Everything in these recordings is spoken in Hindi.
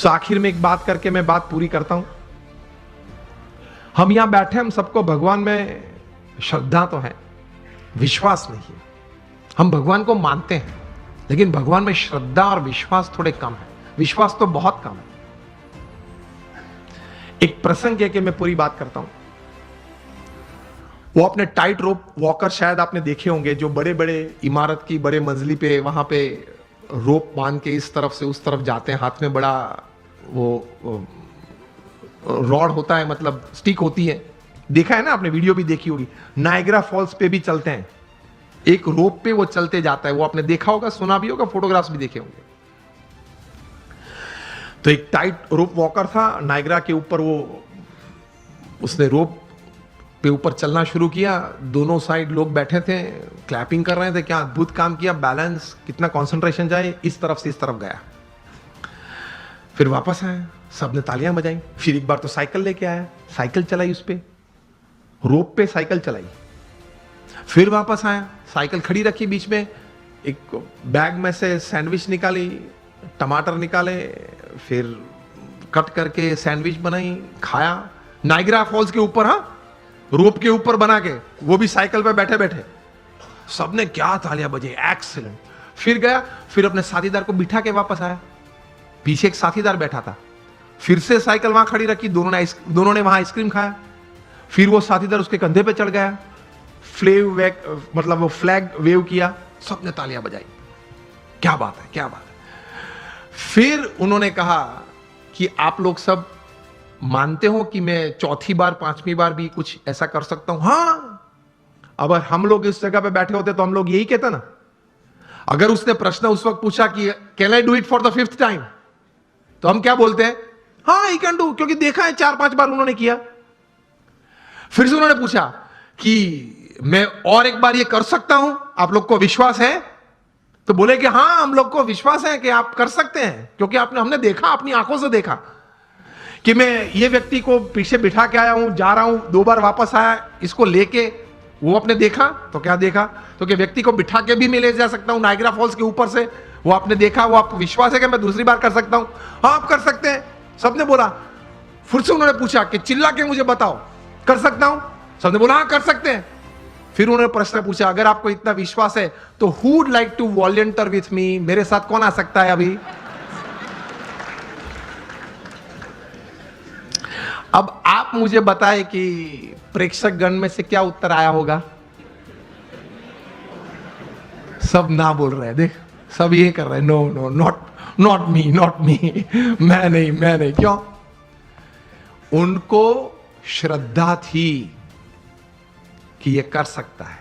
आखिर में एक बात करके मैं बात पूरी करता हूं। हम यहां बैठे, हम सबको भगवान में श्रद्धा तो है, विश्वास नहीं है। हम भगवान को मानते हैं, लेकिन भगवान में श्रद्धा और विश्वास थोड़े कम है। विश्वास तो बहुत कम है। एक प्रसंग है कि मैं पूरी बात करता हूं। वो अपने टाइट रोप वॉकर शायद आपने देखे होंगे, जो बड़े बड़े इमारत की बड़े मंजिली पे वहां पे रोप बांध के इस तरफ से उस तरफ जाते हैं। हाथ में बड़ा वो रॉड होता है, मतलब स्टिक होती है। देखा है ना आपने, वीडियो भी देखी होगी। नायग्रा फॉल्स पे भी चलते हैं, एक रोप पे वो चलते जाता है। वो आपने देखा होगा, सुना भी होगा, फोटोग्राफ्स भी देखे होंगे। तो एक टाइट रोप वॉकर था नायग्रा के ऊपर, वो उसने रोप पे ऊपर चलना शुरू किया। दोनों साइड लोग बैठे थे, क्लैपिंग कर रहे थे। क्या अद्भुत काम किया, बैलेंस कितना, कंसंट्रेशन जाए, इस तरफ से इस तरफ गया। फिर वापस आया, सबने तालियां बजाई। फिर एक बार तो साइकिल लेके आया, साइकिल चलाई, उस पे रोप पे साइकिल चलाई। फिर वापस आया, साइकिल खड़ी रखी बीच में, एक बैग में से सैंडविच निकाली, टमाटर निकाले, फिर कट करके सैंडविच बनाई, खाया। नायग्रा फॉल्स के ऊपर, हाँ, रोप के ऊपर बना के, वो भी साइकिल पे बैठे बैठे। सबने क्या तालियां बजाई, एक्सीलेंट। फिर गया, फिर अपने साथीदार को बिठा के वापस आया। पीछे एक साथीदार बैठा था। फिर से साइकिल वहां खड़ी रखी, दोनों ने वहां आइसक्रीम खाया। फिर वो साथीदार उसके कंधे पे चढ़ गया, मतलब वो फ्लैग वेव किया। सबने तालियां बजाई। क्या बात है, क्या बात है। फिर उन्होंने कहा कि आप लोग सब मानते हो कि मैं चौथी बार पांचवी बार भी कुछ ऐसा कर सकता हूं? हाँ। अब हम लोग इस जगह पे बैठे होते तो हम लोग यही कहते ना। अगर उसने प्रश्न उस वक्त पूछा कि can I do it for the 5th time, तो हम क्या बोलते हैं? हाँ, आई कैन डू, क्योंकि देखा है 4-5 बार उन्होंने किया। फिर से उन्होंने पूछा कि मैं और एक बार ये कर सकता हूं, आप लोग को विश्वास है? तो बोले कि हाँ, हम लोग को विश्वास है कि आप कर सकते हैं, क्योंकि हमने देखा, अपनी आंखों से देखा कि मैं ये व्यक्ति को पीछे बिठा के आया हूं, जा रहा हूं, 2 बार वापस आया, इसको लेके। वो आपने देखा, तो क्या देखा? तो कि व्यक्ति को बिठा के भी मैं ले जा सकता हूं नायग्रा फॉल्स के ऊपर से। वो आपने देखा, वो आपको विश्वास है कि मैं दूसरी बार कर सकता हूं? हाँ, आप कर सकते हैं, सबने बोला। फिर से उन्होंने पूछा कि चिल्ला के मुझे बताओ, कर सकता हूं? सबने बोला हाँ, कर सकते हैं। फिर उन्होंने प्रश्न पूछा, अगर आपको इतना विश्वास है तो who would like to volunteer with me, मेरे साथ कौन आ सकता है अभी? अब आप मुझे बताएं कि प्रेक्षक गण में से क्या उत्तर आया होगा? सब ना बोल रहे हैं, देख, सब ये कर रहे हैं, नो नो, नॉट मी, मैं नहीं। क्यों? उनको श्रद्धा थी कि ये कर सकता है,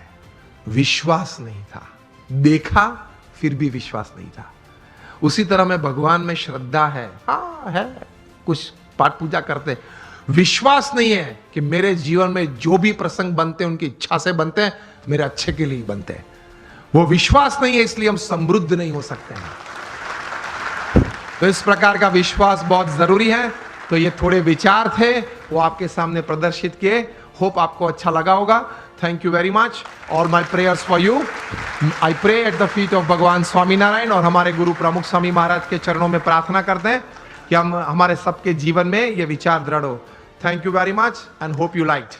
विश्वास नहीं था। देखा, फिर भी विश्वास नहीं था। उसी तरह में भगवान में श्रद्धा है, हाँ है, कुछ पाठ पूजा करते, विश्वास नहीं है कि मेरे जीवन में जो भी प्रसंग बनते हैं उनकी इच्छा से बनते हैं, मेरे अच्छे के लिए बनते हैं। वो विश्वास नहीं है, इसलिए हम समृद्ध नहीं हो सकते हैं। तो इस प्रकार का विश्वास बहुत जरूरी है। तो ये थोड़े विचार थे, वो आपके सामने प्रदर्शित किए। होप आपको अच्छा लगा होगा। Thank you very much. और my prayers for you, I pray at the feet of Bhagwan Swaminarayan. और हमारे गुरु प्रमुख स्वामी महाराज के चरणों में प्रार्थना करते हैं कि हम हमारे सबके जीवन में ये विचार दृढ़ हो। Thank you very much and hope you liked.